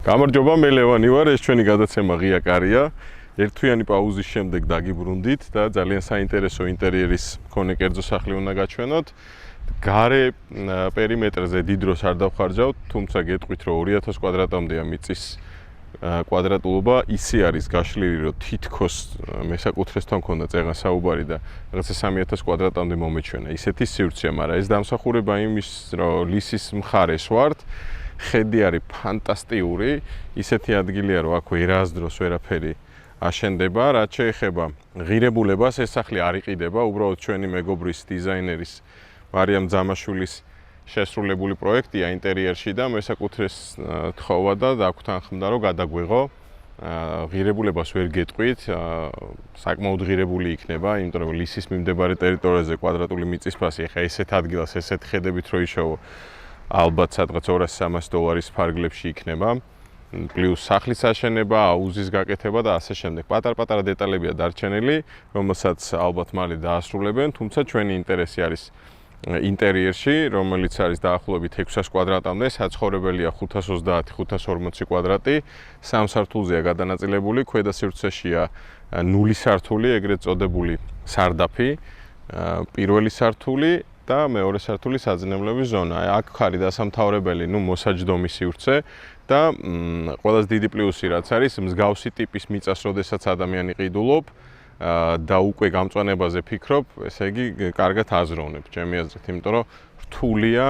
გამარჯობა, მე ლევანი ვარ, ეს ჩვენი გადაცემა ღია კარია. ერთთვიანი პაუზის შემდეგ დაგიბრუნდით და ძალიან საინტერესო ინტერიერის მქონე კერძო სახლი უნდა გაჩვენოთ. გარე პერიმეტრზე დიდ დროს არ დავხარჯავთ, თუმცა გეტყვით, რომ 2000 კვადრატამდეა მიწის კვადრატულობა, ისე არის გაშლილი, რომ თითქოს მესაკუთრესთან მქონდა წეღან საუბარი და რაღაცა 3000 კვადრატამდე მომეჩვენა. ისეთი სივრცეა, მაგრამ ეს დამსახურება იმის, რომ ლისის მხარეს ვართ. ხედი არის ფანტასტიკური, ისეთი ადგილია, რომ აქ ვერასდროს ვერაფერი აშენდება, რაც შეეხება ღირებულებას, ეს სახლი არ იყიდება, უბრალოდ ჩვენი მეგობრის დიზაინერის მარიამ ძამაშვილის შესრულებული პროექტია ინტერიერში და მესაკუთრეს თხოვა და დაგვთანხმდა, რომ გადაგვიღო. ღირებულებას ვერ გეტყვით, საკმაოდ ღირებული იქნება, იმიტომ რომ ლისის მიმდებარე ტერიტორიაზე კვადრატული მიწის ფასი, ხა ესეთ ადგილას, ესეთ ხედებით რო იშოვო, ალბათ სადღაც $200-300 ფარგლებში იქნება. პლუს სახლის აშენება, აუზის გაკეთება და ასე შემდეგ. პატარ-პატარა დეტალებია დარჩენილი, რომელსაც ალბათ მალე დაასრულებენ, თუმცა ჩვენი ინტერესი არის ინტერიერში, რომელიც არის დაახლოებით 600 კვადრატამდე, საცხოვრებელია 530-540 კვადრატი, 3 სართულზეა გადანაწილებული, ქვედა სივრცეშია 0 სართული, ეგრეთ წოდებული სარდაფი, პირველი სართული და მეორე სართული საძინებლების ზონა. აქ არის დასამთავრებელი, მოსაჯდომი სივრცე და ყველაზე დიდი პლუსი რაც არის, მსგავსი ტიპის მიწას, როდესაც ადამიანი ყიდულობ და უკვე გამწვანებაზე ფიქრობ, ესე იგი კარგად აზროვნებ, ჩემი აზრით, იმიტომ რომ რთულია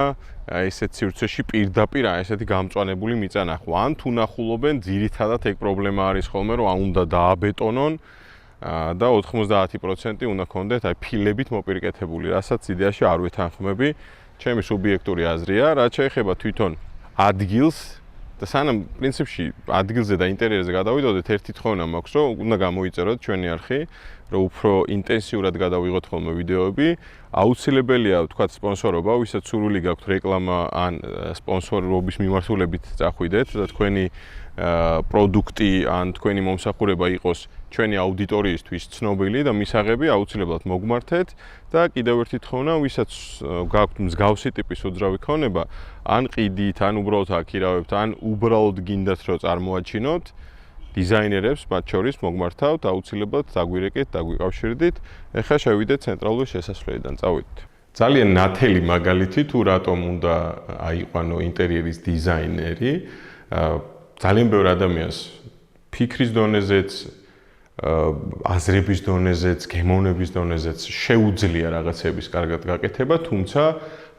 ესეთ სივრცეში პირდაპირ ესეთი გამწვანებული მიწა ნახვა. ან თუ ნახულობენ, ძირითადად ეგ პრობლემა არის ხოლმე, რომ უნდა დააბეტონონ და 90% უნდა ქონდეთ ფილებით მოპირკეთებული, რასაც იდეაში არ ვეთანხმები. ჩემი სუბიექტური აზრია, რაც შეეხება თვითონ ადგილს და სანამ პრინციპში ადგილზე და ინტერიერზე გადავიდოდეთ, ერთი თხოვნა მაქვს, რომ უნდა გამოიწეროთ ჩვენი არხი, რომ უფრო ინტენსიურად გადავიღოთ ხოლმე ვიდეოები. აუცილებელია, ვთქვათ, სპონსორობა, ვისაც სურვილი გაქვთ რეკლამა ან სპონსორობის მიმართულებით წახვიდეთ და თქვენი პროდუქტი ან თქვენი მომსახურება იყოს ჩვენი აუდიტორიისთვის ცნობილი და მისაღები, აუცილებლად მოგმართეთ და კიდევ ერთი თხოვნა, ვისაც გაქვთ მსგავსი ტიპის უძრავი ქონება, ან ყიდით, ან უბრალოდ აქირავებთ, ან უბრალოდ გინდათ, რომ წარმოაჩინოთ, დიზაინერებს მათ შორის მოგმართავთ, აუცილებლად დაგვირეკეთ, დაგვიკავშირდით. ეხლა შევიდეთ ცენტრალური შესასვლელიდან, წავიდეთ. ძალიან ნათელი მაგალითი თუ რატომ უნდა აიყვანო ინტერიერის დიზაინერი, ძალიან ბევრ ადამიანს ფიქრის დონეზეც, აზრების დონეზეც, გემოვნების დონეზეც შეუძლია რაღაცების კარგად გაკეთება, თუმცა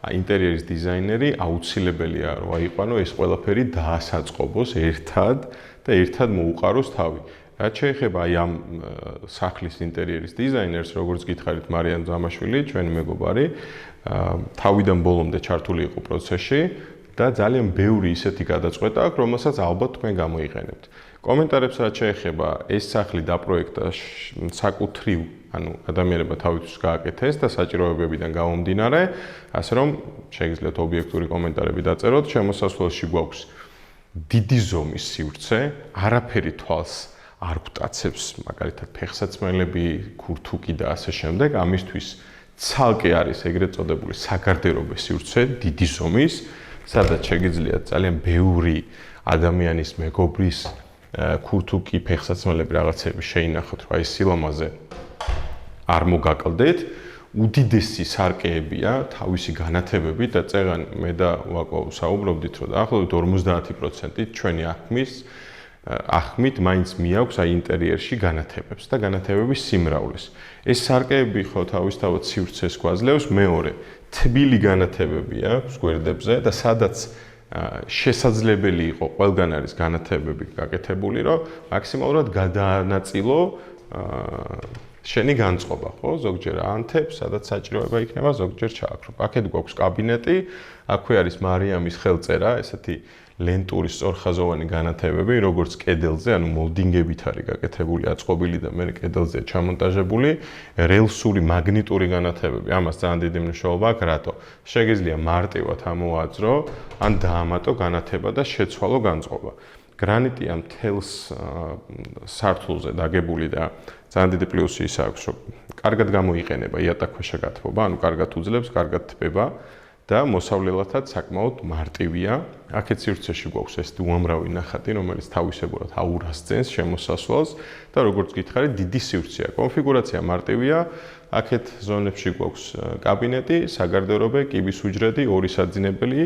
ინტერიერის დიზაინერი აუცილებელია, რომ აიყვანო ეს ყველაფერი დაასაწყობოს ერთად და ერთად მოუყაროს თავი. რაც შეეხება ამ სახლის ინტერიერის დიზაინერს, როგორც გითხარით, მარიამ ძამაშვილი, ჩვენი მეგობარი, თავიდან ბოლომდე ჩართული იყო პროცესში და ძალიან ბევრი ისეთი გადაწყვეტა აქვს, რომელსაც ალბათ თქვენ გამოიყენებთ. კომენტარებს რაც შეეხება, ეს სახლი დაპროექტა საკუთრივ, ადამიანებმა თავისთვის გააკეთეს და საჭიროებებიდან გამომდინარე, ასე რომ შეგიძლიათ ობიექტური კომენტარები დაწეროთ. შემოსასვლელში გვაქვს დიდი ზომის სივრცე, არაფერი თვალს არ გვტაცებს, მაგალითად ფეხსაცმელები, ქურთუკი და ასე შემდეგ. ამისთვის ცალკე არის ეგრეთ წოდებული საგარდერობო სივრცე, დიდი ზომის, სადაც შეგიძლიათ ძალიან ბევრი ადამიანის მეგობრის ქურთუკი, ფეხსაცმელები რაღაცები შეინახოთ, რომ აი სილამაზე არ მოგაკლდეთ. უდიდესი სარკეებია, თავისი განათებები და წეღან მე და ვაკო საუბრობდით, რომ დაახლოებით 50% ჩვენი ახმით მაინც მიაქვს აი ინტერიერში განათებებს და განათებების სიმრავლეს. ეს სარკეები ხო თავისთავად სივრცეს გვაძლევს, მეორე თბილი განათებები აქვს გვერდებზე და სადაც შესაძლებელი იყო, ყველგან არის განათებები გაკეთებული, რომ მაქსიმალურად გადაანაწილო შენი განწყობა, ხო? ზოგჯერ ანთებს, სადაც საჭიროება იქნება, ზოგჯერ ჩააქრობ. აქეთ გვაქვს კაბინეტი, აქვე არის მარიამის ხელწერა, ესეთი ლენტური სწორხაზოვანი განათებები, როგორც კედელზე, ანუ მოლდინგებით არის გაკეთებული, აწყობილი და მე კედელზეა ჩამონტაჟებული, რელსური მაგნიტური განათებები. ამას ძალიან დიდი მნიშვნელობა აქვს, რატო? შეგიძლია მარტივად ამოაძრო, ან დაამატო განათება და შეცვალო განწყობა. გრანიტია მთელს სართულზე დაგებული და ძალიან დიდი პლუსი ის აქვს, რომ კარგად გამოიყენება იატაკქვეშა გათბობა, ანუ კარგად უძლებს, კარგად თბება და მოსავლელათაც საკმაოდ მარტივია. აქეთ სივრცეში გვაქვს ეს უამრავი ნახატი, რომელიც თავისებურად აურას ძენს შემოსასვლელს და როგორც გითხარით, დიდი სივრცეა. კონფიგურაცია მარტივია. აქეთ ზონებში გვაქვს კაბინეტი, საგარდერობე, კიბის უჯრედი, ორი საძინებელი,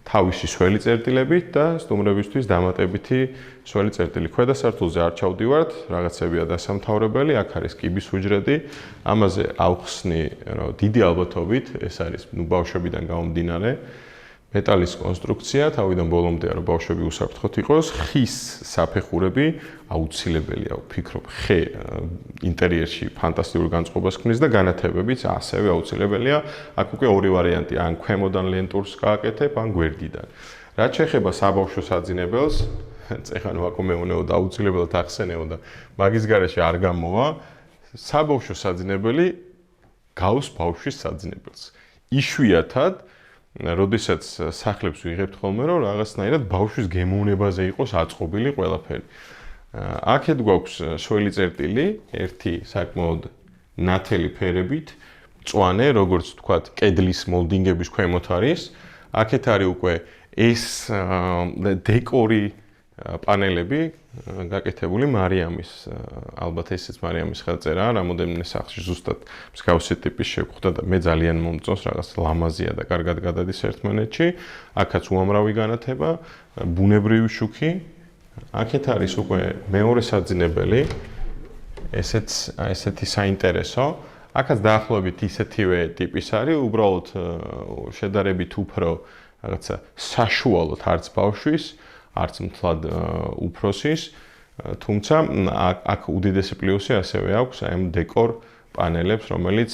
თავისი სველი წერტილებით და სტუმრებისთვის დამატებითი სველი წერტილი. ქვედა სართულზე არ ჩავდივართ, რაღაცებია დასამთავრებელი, აქ არის კიბის უჯრედი. ამაზე ავხსნი, დიდი ალბათობით, ეს არის ბავშვებიდან გამომდინარე, მეტალის კონსტრუქცია, თავიდან ბოლომდე რომ ბავშვები უსაფრთხოდ იყოს, ხის საფეხურები აუცილებელია, ვფიქრობ, ხე ინტერიერში ფანტასტიკურ განწყობას ქმნის და განათებებიც ასევე აუცილებელია. აქ უკვე ორი ვარიანტი, ან ქვემოდან ლენტურს გააკეთებ, ან გვერდიდან. რაც შეეხება საბავშვო საძინებელს, ეხლა ვაკო მეუნეოდა აუცილებლად ახსენეოდა, მაგის გარეშე არ გამოვა, საბავშვო საძინებელი გავს ბავშვის საძინებელს. იშვიათად როდესაც სახლებს ვიღებთ ხოლმე, რომ რაღაცნაირად ბავშვის გემოვნებაზე იყოს აწყობილი ყველაფერი. აქეთ გვაქვს სველი წერტილი, ერთი საკმაოდ ნათელი ფერებით, მწვანე, როგორც ვთქვათ, კედლის მოლდინგების ქვემოთ არის. აქეთ არის უკვე ეს დეკორი პანელები გაკეთებული მარიამის, ალბათ ესეც მარიამის ხელწერაა, რამოდენიმე სახლში ზუსტად მსგავსი ტიპის შეგხვდა და მე ძალიან მომწონს, რაღაც ლამაზია და კარგად გადადის ერთმანეთში. აქაც უამრავი განათება, ბუნებრივი შუქი. აქეთ არის უკვე მეორე საძინებელი, ესეთი საინტერესო. აქაც დაახლოებით ისეთივე ტიპის არის, უბრალოდ შედარებით უფრო რაღაცა საშუალოდ არც ბავშვის, არც მთლად უფროსის, თუმცა აქ უდიდესი პლუსი ასევე აქვს აი ამ დეკორ პანელებს, რომელიც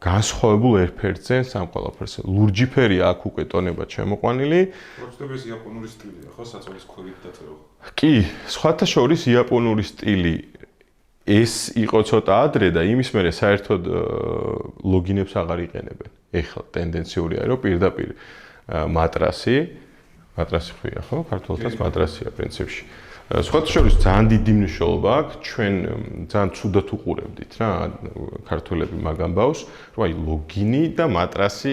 განსხვავებულ ერთ-ერთ ძენს ამ ყველაფერს. ლურჯი ფერია აქ უკვე ტონებად შემოყვანილი. პროცედურა ეს იაპონური სტილია, ხო, საწოლის ქვევით დაწერო. კი, სხვათა შორის იაპონური სტილი ეს იყო ცოტა ადრე და იმის მერე საერთოდ ლოგინებს აღარ იყენებენ. ეხლა ტენდენციური არის, რომ პირდაპირ მატრასი ხვია, ხო? ქართულთაც მატრასია პრინციპში. სხვათა შორის ძალიან დიდი მნიშვნელობა აქვს, ჩვენ ძალიან ცუდად უყურებდით რა, ქართველები მაგ ამბავს, რომ აი ლოგინი და მატრასი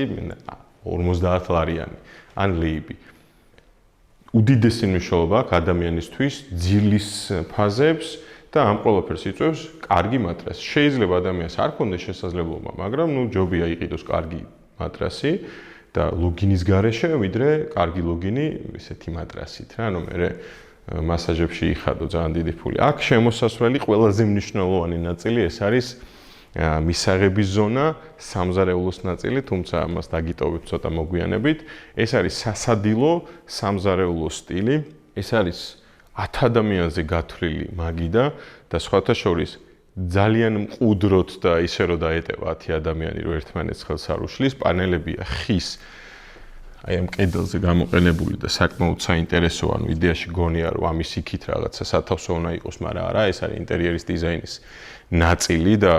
50 ლარიანი, ან ლეიბი. უდიდესი მნიშვნელობა აქვს ადამიანისთვის ძილის ფაზებს და ამ ყველაფერს იწვევს კარგი მატრასი. შეიძლება ადამიანს არ ქონდეს შესაძლებლობა, მაგრამ ჯობია იყიდოს კარგი მატრასი და ლოგინის გარეშე, ვიდრე კარგი ლოგინი ესეთი მატრასით რა, ანუ მე მასაჟებში იხადო ძალიან დიდი ფული. აქ შემოსასვლელი ყველაზე მნიშვნელოვანი ნაწილი ეს არის მისაღების ზონა, სამზარეულოს ნაწილი, თუმცა ამას დაგიტოვებ ცოტა მოგვიანებით. ეს არის სასადილო სამზარეულო სტილი. ეს არის 10 ადამიანზე გათვლილი მაგიდა და სხვათა შორის ძალიან მყუდროთ და ისე რომ დაეტევა 10 ადამიანი რომ ერთმანეთს ხელს არ უშლის, პანელებია ხის აი ამ კედელზე გამოყენებული და საკმაოდ საინტერესო, ანუ იდეაში გონია რომ ამის იქით რაღაცა სათავსო უნდა იყოს, მაგრამ არა, ეს არის ინტერიერის დიზაინის ნაწილი და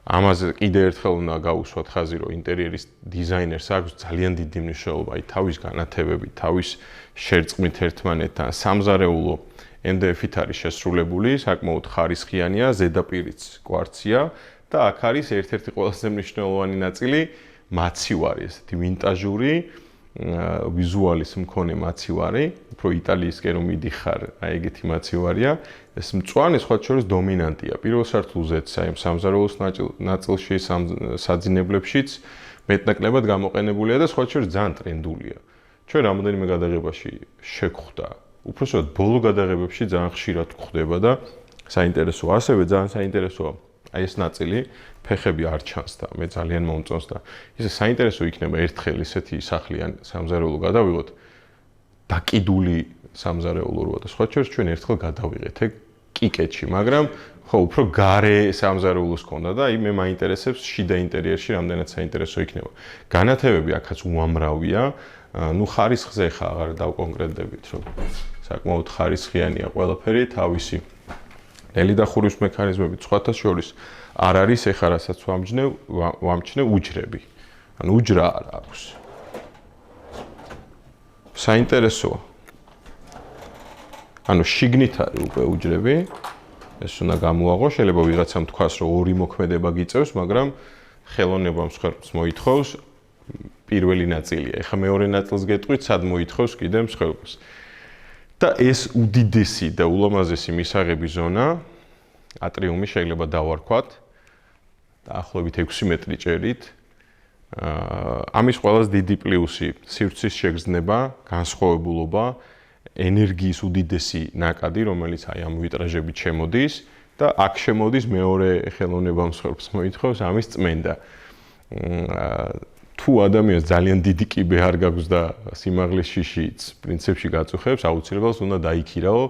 ამაზე კიდე ერთხელ უნდა გაუსვათ ხაზი, რომ ინტერიერის დიზაინერს აქვს ძალიან დიდი მნიშვნელობა, აი თავის განათებებით, თავის შერწყმით ერთმანეთთან, სამზარეულო MDF-ით არის შესრულებული, საკმაოდ ხარისხიანია, ზედაპირიც კვარცია და აქ არის ერთ-ერთი ყველაზე მნიშვნელოვანი ნაწილი, მაცივარი, ესეთი ვინტაჟური ვიზუალის მქონე მაცივარი, უფრო იტალიისკენ რომ მიდიხარ, აი ეგეთი მაცივარია. ეს მწვანე სხვათა შორის დომინანტია. პირველ სართულზეც, აი ამ სამზარეულოს ნაწილში, საძინებლებშიც მეტნაკლებად გამოყენებულია და სხვათა შორის ძალიან ტრენდულია. ჩვენ რამოდენიმე გადაღებაში შეგხვდა. უпроსოდ ბოლო გადაღებებში ძალიან ხშირად გვხვდება და საინტერესოა. ასევე ძალიან საინტერესოა აი ეს ნაწილი, ფეხები არ ჩანს და მე ძალიან მომწონს და ისე საინტერესო იქნება ერთხელ ისეთი სახლი ან სამზარეულო გადავიღოთ დაკიდული სამზარეულო როა და სხვა შორის ჩვენ ერთხელ გადავიღეთ ეგ კიკეთში, მაგრამ ხო უფრო გარე სამზარეულოს ქონდა და აი მე მაინტერესებს შიდა ინტერიერში რამდენად საინტერესო იქნება. განათებები აქაც უამრავია, ну ხარისხზე ხა აღარ დავკონკრეტდებით, რომ საკმაოდ ხარისხიანია ყველაფერი, თავისი ნელი და ხურის მექანიზმებით სხვათა შორის არ არის ეხლა რასაც ვამჩნევ უჯრები. ანუ უჯრა არ აქვს. საინტერესოა. ანუ შიგნით არის უკვე უჯრები. ეს უნდა გამოაღო, შეიძლება ვიღაცამ თქვას, რომ ორი მოქმედება გიწევს, მაგრამ ხელოვნებამ მსხვერპლს მოითხოვს. პირველი ნაწილია. ეხლა მეორე ნაწილს გეტყვით, სად მოითხოვს კიდე მსხვერპლს. და ეს უდიდესი და ულამაზესი მისაღები ზონა, ატრიუმი შეიძლება დავარქვათ, დაახლოებით 6 მეტრი ჭერით. ამის ყველაზე დიდი პლუსი სივრცის შეგრძნება, განსხვავებულობა, ენერგიის უდიდესი ნაკადი, რომელიც აი ამ ვიტრაჟებით შემოდის და აქ შემოდის მეორე ხელოვნება მსხვერპლს მოითხოვს ამის წმენდა. თუ ადამიანს ძალიან დიდი კიბე არ გაქვს და სიმაღლის შიშიც პრინციპში გაწუხებს, აუცილებლად უნდა დაიქირაო,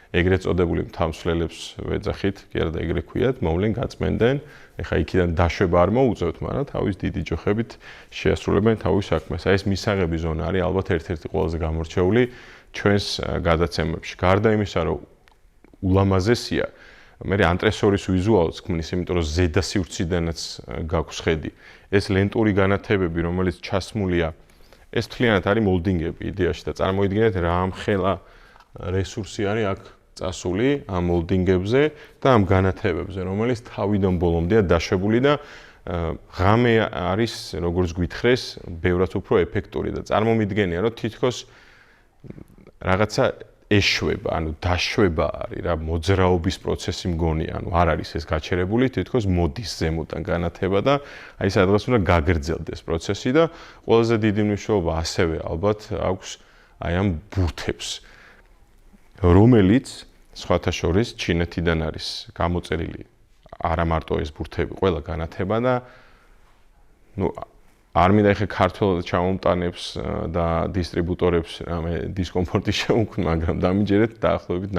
ეგრეთ წოდებული მთამსვლელებს ვეძახით, კი არა და ეგრე ქვიათ, მოვლენ გაწმენდნენ. ეხა იქიდან დაშვება არ მოუწევთ, მაგრამ თავის დიდი ჯოხებით შეასრულებენ თავის საქმეს. აი ეს მისაღები ზონა არის ალბათ ერთ-ერთი ყველაზე გამორჩეული ჩვენს გადაცემებში. გარდა იმისა, რომ ულამაზესია, მე ანტრესორის ვიზუალს ქმნის, იმიტომ რომ ზედა სივრციდანაც გაქვს ხედი. ეს ლენტური განათებები, რომელიც ჩასმულია, ეს მთლიანად არის მოლდინგები იდეაში და წარმოიდგინეთ რა ამხელა რესურსი არის აქ წასული ამ მოლდინგებზე და ამ განათებებზე, რომელიც თავიდან ბოლომდეა დაშვებული და ღამე არის, როგორც გვითხრეს, ბევრად უფრო ეფექტური და წარმომიდგენია, რომ თითქოს რაღაცა ეშვება, ანუ დაშვება არის რა, მოძრაობის პროცესი მგონია, ანუ არ არის ეს გაჩერებული, თითქოს მოდის ზემოდან განათება და აი სადღაც უნდა გაგრძელდეს პროცესი და ყველაზე დიდი მნიშვნელობა ასევე ალბათ აქვს აი ამ ბურთებს, რომელიც სხვათა შორის ჩინეთიდან არის გამოწერილი არა მარტო ეს ბურთები, ყველა განათება და ნუ არ მინდა ეხა ქართველ ჩამომტანებს და დისტრიბუტორებს რამე დისკომფორტი შევუქმნ, მაგრამ დამიჯერეთ დაახლოებით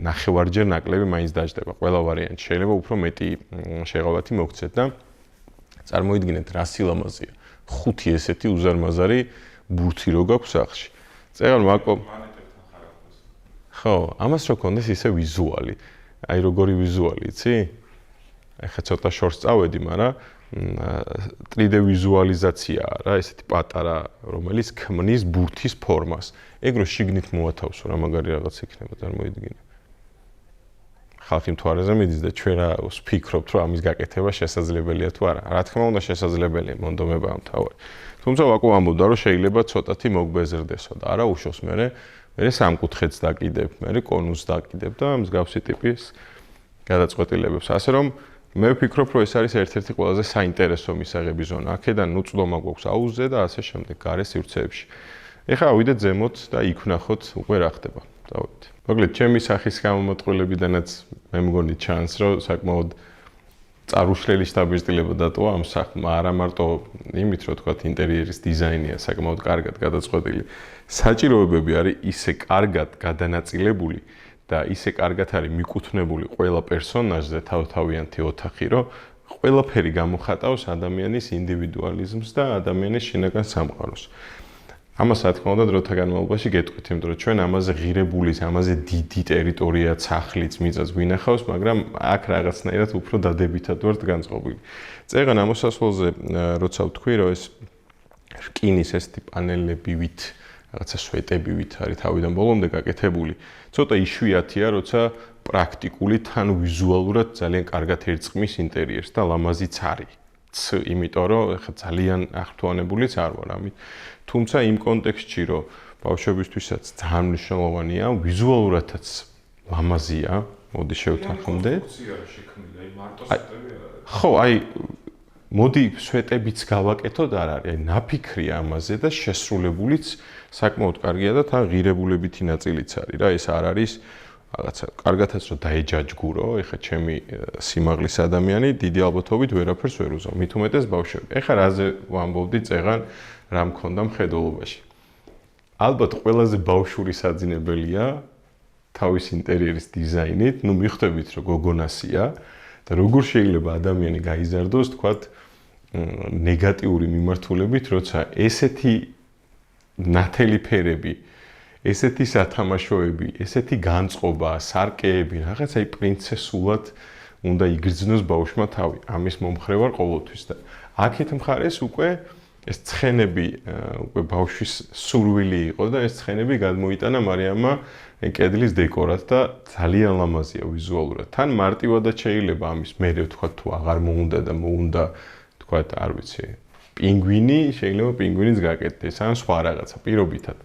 ნახევარჯერ ნაკლები მაინც დაждდება. ყველა ვარიანტი შეიძლება უფრო მეტი შეღავათი მოგცეთ და წარმოიდგინეთ რა სილამაზეა. 5 ესეთი უზარმაზარი ბურთი რო გაქვს სახლში. წეგან მაკო ხო, ამას რო კონდეს ისე ვიზუალი. აი როგორი ვიზუალი, იცი? ეხა ცოტა შორს წავედი, მაგრამ 3D ვიზუალიზაციაა რა, ესეთი პატარა, რომელიც ქმნის ბურთის ფორმას. ეგ რო შიგნით მოათავსო, რა მაგარი რაღაც იქნება, წარმოიდგინე. ხალხი მთვარეზე მიდის და ჩვენ რა ვფიქრობთ, რომ ამის გაკეთება შესაძლებელია თუ არა. რა თქმა უნდა, შესაძლებელია, მონდომებაა მთავარი. თუმცა ვაკო ამბობდა, რომ შეიძლება ცოტათი მოგბეზრდესო და არა უშოს მე სამკუთხედს დაკიდებ, მე კონუსს დაკიდებ და მსგავსი ტიპის გადაწყვეტილებებს. ასე რომ მე ვფიქრობ, რომ ეს არის ერთ-ერთი ყველაზე საინტერესო მისაღები ზონა. აქედან უწლომა გვაქვს აუზზე და ასე შემდეგ, გარე სივრცეებში. ეხლა ავიდეთ ზემოთ და იქ ვნახოთ უკვე რა ხდება. დავით. მოკლედ, ჩემი სახის გამომატყულებიდანაც მე მგონი ჩანს, რომ საკმაოდ წარუშლელი შთაბეჭდილება დატოვა ამ სახლმა, არა მარტო იმით, რომ თქვა ინტერიერის დიზაინია საკმაოდ კარგად გადაწყვეტილი. საჭიროებები არის ისე კარგად გადანაწილებული და ისე კარგად არის მიკუთვნებული ყველა პერსონაჟზე თავთავიანთი ოთახი, რომ ყველაფერი გამოხატავს ადამიანის ინდივიდუალიზმს და ადამიანის შინაგან სამყაროს. ამას რა თქმა უნდა დროთა განმავლობაში გეტყვით, იმიტომ რომ ჩვენ ამაზე ღირებული, ამაზე დიდი ტერიტორია, სახლიც, მიწაც გვინახავს, მაგრამ აქ რაღაცნაირად უფრო დადებითად ვართ განწყობილი. წეგან ამოსასვლელზე როცა ვთქვი, რომ ეს რკინის ესეთი პანელებივით, რაღაცა სვეტებივით არის თავიდან ბოლომდე გაკეთებული. ცოტა იშვიათია, როცა პრაქტიკული თან ვიზუალურად ძალიან კარგად ერწყმის ინტერიერს და ლამაზიც არის. იმიტომ რომ ხა ძალიან აღფრთოვანებულიც არ ვარ ამით. თუმცა იმ კონტექსტში, რომ ბავშვებისთვისაც ძალიან მნიშვნელოვანია, ვიზუალურადაც ლამაზია, მოდი შევთანხმდეთ. ხო, აი მოდი სვეტებიც გავაკეთოთ არ არის, აი ნაფიქრია ამაზე და შესრულებულიც საკმაოდ კარგია და თან ღირებულებითი ნაწილიც არის რა, ეს არ არის რაღაცა კარგათაც რომ დაეჯაჯგურო, ეხა ჩემი სიმაღლის ადამიანი დიდი ალბათობით ვერაფერს ვერ უზავ, მით უმეტეს ბავშვები. ეხა რაზე ვამბობდი წეგან რა მქონდა მხედველობაში. ალბათ ყველაზე ბავშვური საძინებელია თავის ინტერიერის დიზაინით, ნუ მიხვდებით რომ გოგონასია და როგორ შეიძლება ადამიანი გაიზარდოს, თქვათ, ნეგატიური მიმართულებით, როცა ესეთი ნათელი ფერები, ესეთი სათამაშოები, ესეთი განწყობა, სარკეები, რაღაც აი პრინცესულად უნდა იგრძნოს ბავშვმა თავი. ამის მომხრე ვარ ყოველთვის და აქეთ მხარეს უკვე ეს ცხენები, უკვე ბავშვის სურვილი იყო და ეს ცხენები გადმოიტანა მარიამმა კედლის დეკორად და ძალიან ლამაზია ვიზუალურად. თან მარტივადაც შეიძლება ამის მერე ვთქვა თუ აღარ მოუნდა და მოუნდა, თქვათ, არ ვიცი, პინგვინი, შეიძლება პინგვინის გაკეთდეს, ან სხვა რაღაცა პირობითად.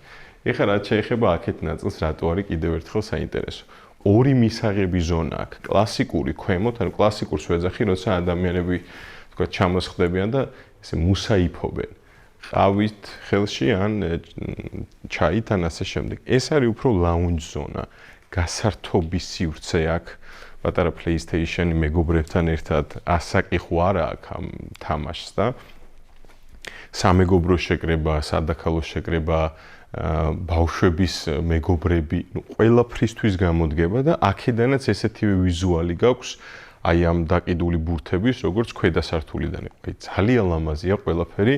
ეხლა რაც შეეხება აქეთ ნაწილს, რატო არის კიდევ ერთხელ საინტერესო. ორი მისაღები ზონა აქვს. კლასიკური ქვემოთ, ანუ კლასიკურს ვეძახი, როცა ადამიანები თქვა ჩამოსხდებიან და ესე მუსაიფობენ. ყავით ხელში ან ჩაით ან ასე შემდეგ. ეს არის უფრო lounge ზონა. გასართობის სივრცე აქვს. პატარა PlayStation-ი მეგობრებთან ერთად ასაკი ხო არა აქვს ამ თამაშს და სამეგობრო შეკრება, სადაქალო შეკრება, ბავშვების მეგობრები, ყველაფრისთვის გამოდგება და აქედანაც ესეთივე ვიზუალი გაქვს აი ამ დაკიდული ბურთების, როგორც ქვედა სართულიდან. აი ძალიან ლამაზია ყველაფერი,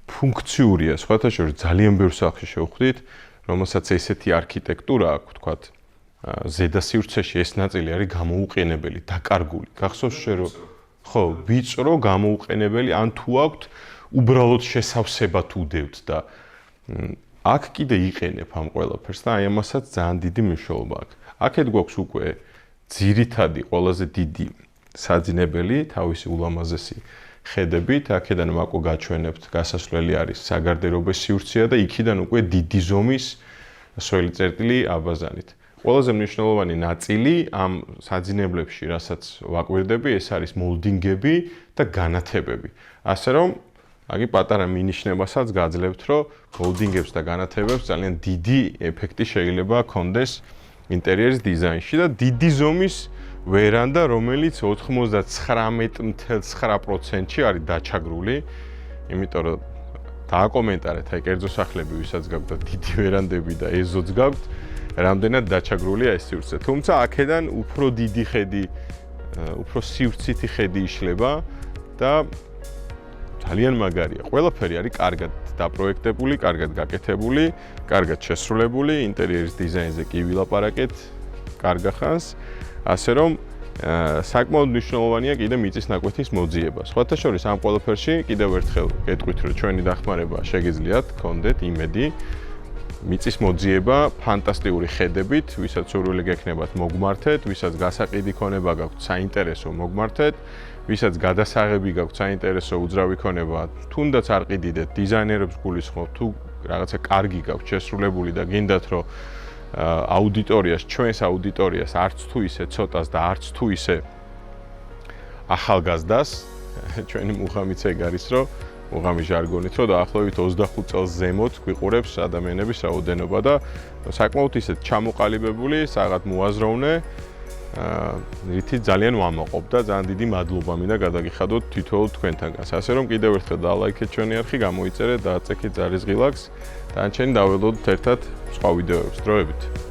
ფუნქციურია, სხვათა შორის ძალიან ბევრ სახლში შევხვდით, რომელსაც ესეთი არქიტექტურა აქვს, თქვათ, ზედა სივრცეში ეს ნაწილი არის გამოუყენებელი, დაკარგული. გახსოვს შე რომ ხო, ვიწრო გამოუყენებელი, ან თუ აქვთ უბრალოდ შესავსებად უდევთ და აქ კიდე იყენებ ამ ყველაფერს და აი ამასაც ძალიან დიდი მნიშვნელობა აქვს. აქეთ გვაქვს უკვე ძირითადი, ყველაზე დიდი საძინებელი, თავისი ულამაზესი ხედებით, აქედან მაკო გაჩვენებთ, გასასვლელი არის საგარდერობო სივრცეა და იქიდან უკვე დიდი ზომის სველი წერტილი აბაზანით. ყველაზე მნიშვნელოვანი ნაწილი ამ საძინებლებში, რასაც ვაკვირდები, ეს არის მოლდინგები და განათებები. ასე რომ აგი პატარა მინიშნებასაც გაძლევთ, რომ მოლდინგებს და განათებებს ძალიან დიდი ეფექტი შეიძლება ჰქონდეს ინტერიერის დიზაინში და დიდი ზომის ვერანდა, რომელიც 99.9%-ში არის დაჩაგრული, იმიტომ რომ დააკომენტარეთ აი კერძო სახლები, ვისაც გაქვთ და დიდი ვერანდები და ეზოც გაქვთ, რამდენად დაჩაგრულია ეს სივრცე. თუმცა აქედან უფრო დიდი ხედი, უფრო სივრცითი ხედი იშლება და ძალიან მაგარია. ყველაფერი არის კარგად დაპროექტებული, კარგად გაკეთებული, კარგად შესრულებული, ინტერიერის დიზაინზე კი ვილაპარაკეთ კარგახანს. ასე რომ საკმაოდ მნიშვნელოვანია კიდე მიწის ნაკვეთის მოძიება. სხვათა შორის ამ ყველაფერში კიდევ ერთხელ გეტყვით, რომ ჩვენი დახმარება შეგიძლიათ გქონდეთ იმედი. მიწის მოძიება ფანტასტიკური ხედებით, ვისაც სურვილი გექნებათ მოგმართეთ, ვისაც გასაყიდი ქონება გაქვთ საინტერესო მოგმართეთ, ვისაც გადასაღები გაქვთ საინტერესო უძრავი ქონება, თუნდაც არ ყიდიდეთ, დიზაინერებს გულისხმობთ, თუ რაღაცა კარგი გაქვთ შესრულებული და გინდათ, რომ აუდიტორიას, ჩვენს აუდიტორიას არც თუ ისე ცოტას და არც თუ ისე ახალგაზრდას, ჩვენი მუღამიც ეგ არის, რომ მუღამის ჟარგონით, რომ დაახლოებით 25 წელს ზემოთ გვიყურებს ადამიანების რაოდენობა და საკმაოდ ისეთ ჩამოყალიბებული, საღად მოაზროვნე, რითიც ძალიან ვამაყობ და ძალიან დიდი მადლობა მინდა გადაგიხადოთ თითოეულ თქვენთანგანს. ასე რომ კიდევ ერთხელ დალაიქეთ ჩვენი არხი, გამოიწერეთ, დააწექეთ ზარიზღილაკს, დანარჩენი დაველოდოთ ერთად სხვა ვიდეოებს. დროებით.